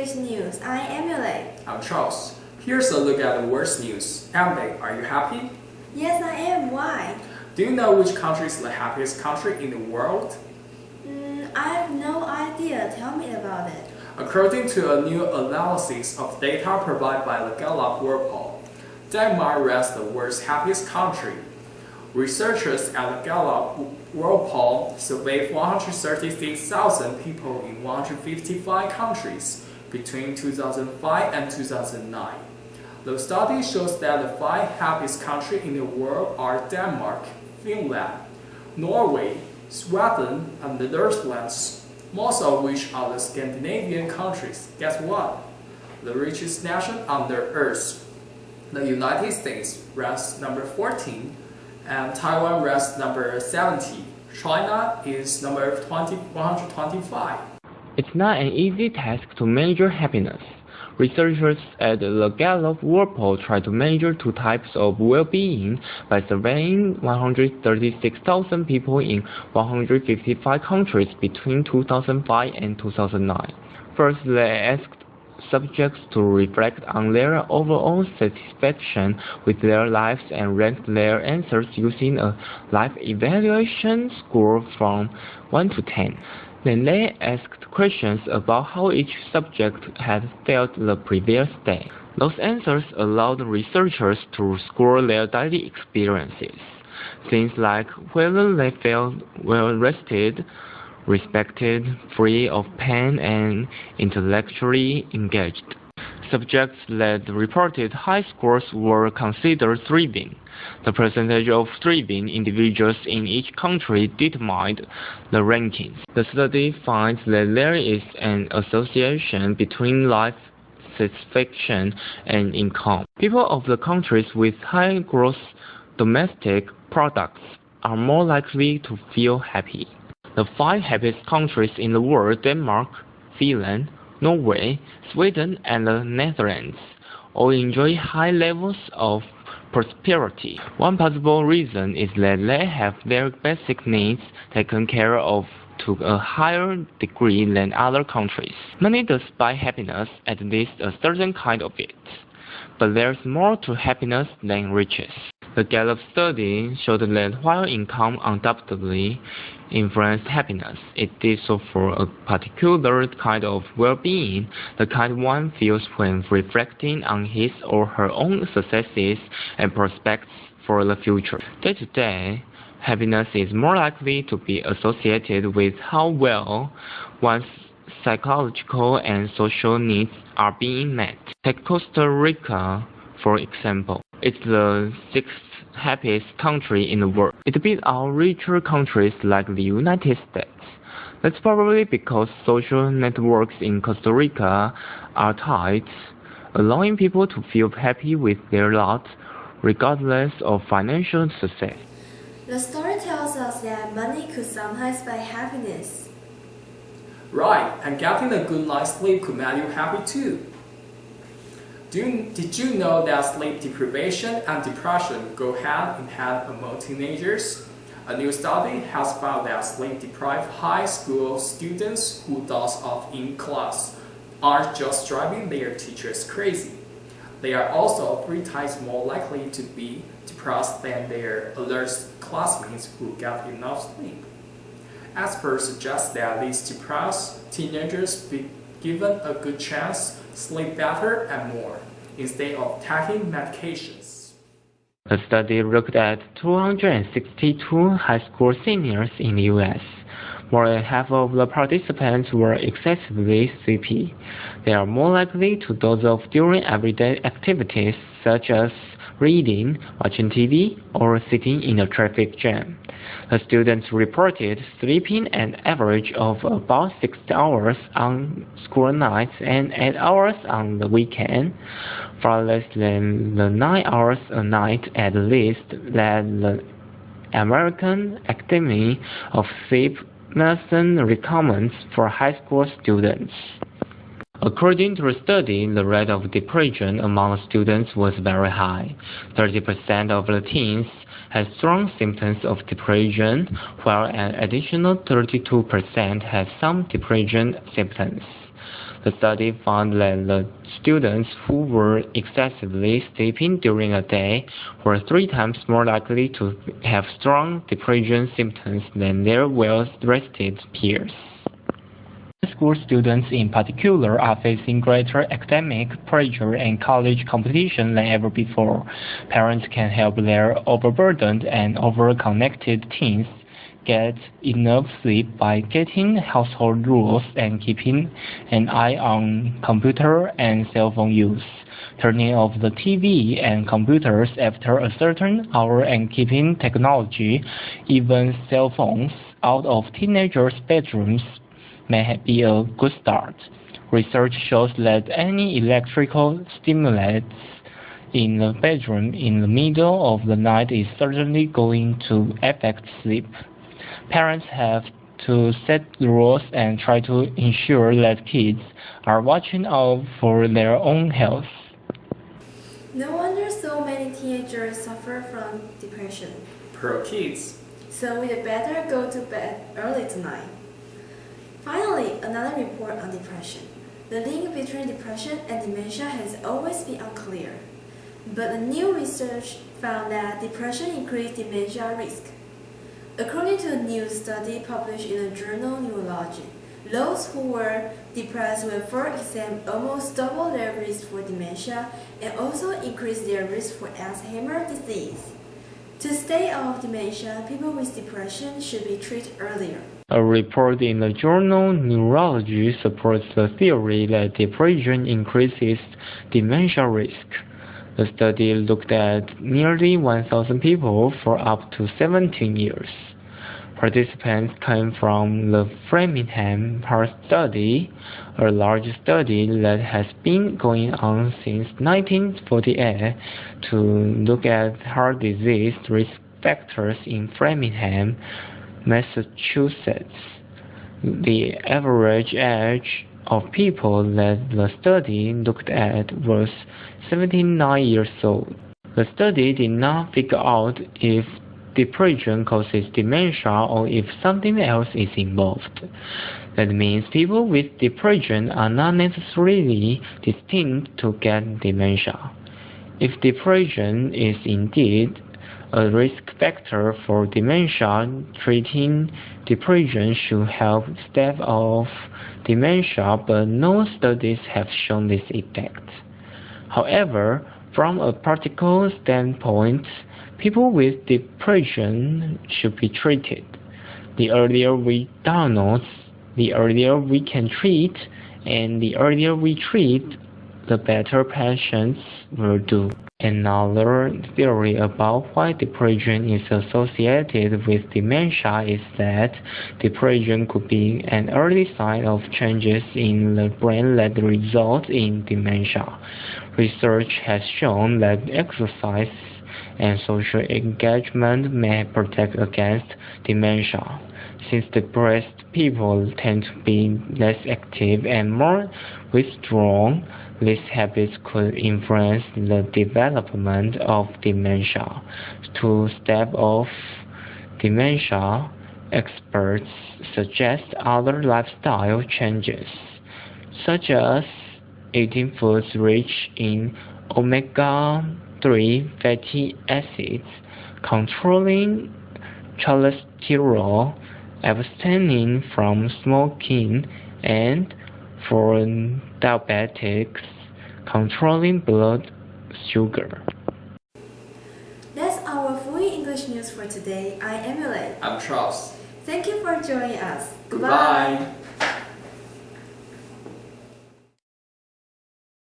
English News. I'm Emily. I'm Charles. Here's a look at the world's news. Emily, are you happy? Yes, I am. Why? Do you know which country is the happiest country in the world? I have no idea. Tell me about it. According to a new analysis of data provided by the Gallup World Poll, Denmark ranks the world's happiest country. Researchers at the Gallup World Poll surveyed 136,000 people in 155 countries between 2005 and 2009. The study shows that the 5 happiest countries in the world are Denmark, Finland, Norway, Sweden, and the Netherlands, most of which are the Scandinavian countries. Guess what? The richest nation on the earth. The United States ranks number 14, and Taiwan ranks number 70. China is number 125. It's not an easy task to measure happiness. Researchers at the Gallup World Poll tried to measure 2 types of well-being by surveying 136,000 people in 155 countries between 2005 and 2009. First, they asked subjects to reflect on their overall satisfaction with their lives and ranked their answers using a life evaluation score from 1 to 10. Then they asked questions about how each subject had felt the previous day. Those answers allowed researchers to score their daily experiences, things like whether they felt well rested, respected, free of pain, and intellectually engaged. Subjects that reported high scores were considered thriving. The percentage of thriving individuals in each country determined the rankings. The study finds that there is an association between life satisfaction and income. People of the countries with high gross domestic products are more likely to feel happy. The 5 happiest countries in the world, Denmark, Finland, Norway, Sweden, and the Netherlands, all enjoy high levels of prosperity. One possible reason is that they have their basic needs taken care of to a higher degree than other countries. Money does buy happiness, at least a certain kind of it. But there's more to happiness than riches. The Gallup study showed that while income undoubtedly influenced happiness, it did so for a particular kind of well-being, the kind one feels when reflecting on his or her own successes and prospects for the future. Day to day, happiness is more likely to be associated with how well one's psychological and social needs are being met. Take Costa Rica, for example. It's the 6th happiest country in the world. It beat out richer countries like the United States. That's probably because social networks in Costa Rica are tight, allowing people to feel happy with their lot regardless of financial success. The story tells us that money could sometimes buy happiness. Right, and getting a good night's sleep could make you happy too. Did you know that sleep deprivation and depression go hand in hand among teenagers? A new study has found that sleep-deprived high school students who doze off in class aren't just driving their teachers crazy. They are also 3 times more likely to be depressed than their alert classmates who get enough sleep. Experts suggest that these depressed teenagers be given a good chance, sleep better and more, instead of taking medications. The study looked at 262 high school seniors in the U.S. More than half of the participants were excessively sleepy. They are more likely to doze off during everyday activities such as reading, watching TV, or sitting in a traffic jam. The students reported sleeping an average of about 6 hours on school nights and 8 hours on the weekend, far less than the 9 hours a night at least that the American Academy of Sleep Medicine recommends for high school students. According to the study, the rate of depression among students was very high. 30% of the teens had strong symptoms of depression, while an additional 32% had some depression symptoms. The study found that the students who were excessively sleeping during the day were 3 times more likely to have strong depression symptoms than their well-rested peers. School students in particular are facing greater academic pressure and college competition than ever before. Parents can help their overburdened and overconnected teens get enough sleep by getting household rules and keeping an eye on computer and cell phone use, turning off the TV and computers after a certain hour and keeping technology, even cell phones, out of teenagers' bedrooms may be a good start. Research shows that any electrical stimulus in the bedroom in the middle of the night is certainly going to affect sleep. Parents have to set rules and try to ensure that kids are watching out for their own health. No wonder so many teenagers suffer from depression. Poor kids. So we'd better go to bed early tonight. Finally, another report on depression. The link between depression and dementia has always been unclear. But the new research found that depression increased dementia risk. According to a new study published in the journal Neurology, those who were depressed will, for example, almost double their risk for dementia and also increase their risk for Alzheimer's disease. To stay out of dementia, people with depression should be treated earlier. A report in the journal Neurology supports the theory that depression increases dementia risk. The study looked at nearly 1,000 people for up to 17 years. Participants came from the Framingham Heart Study, a large study that has been going on since 1948 to look at heart disease risk factors in Framingham, Massachusetts. The average age of people that the study looked at was 79 years old. The study did not figure out if depression causes dementia or if something else is involved. That means people with depression are not necessarily destined to get dementia. If depression is indeed a risk factor for dementia, treating depression should help stave off dementia, but no studies have shown this effect. However, from a practical standpoint, people with depression should be treated. The earlier we diagnose, the earlier we can treat, and the earlier we treat, the better patients will do. Another theory about why depression is associated with dementia is that depression could be an early sign of changes in the brain that result in dementia. Research has shown that exercise and social engagement may protect against dementia. Since depressed people tend to be less active and more withdrawn, these habits could influence the development of dementia. To stave off dementia, experts suggest other lifestyle changes, such as eating foods rich in omega-3 fatty acids, controlling cholesterol, abstaining from smoking, and for diabetics, controlling blood sugar. That's our Fluent English news for today. I'm Emily. I'm Charles. Thank you for joining us. Goodbye.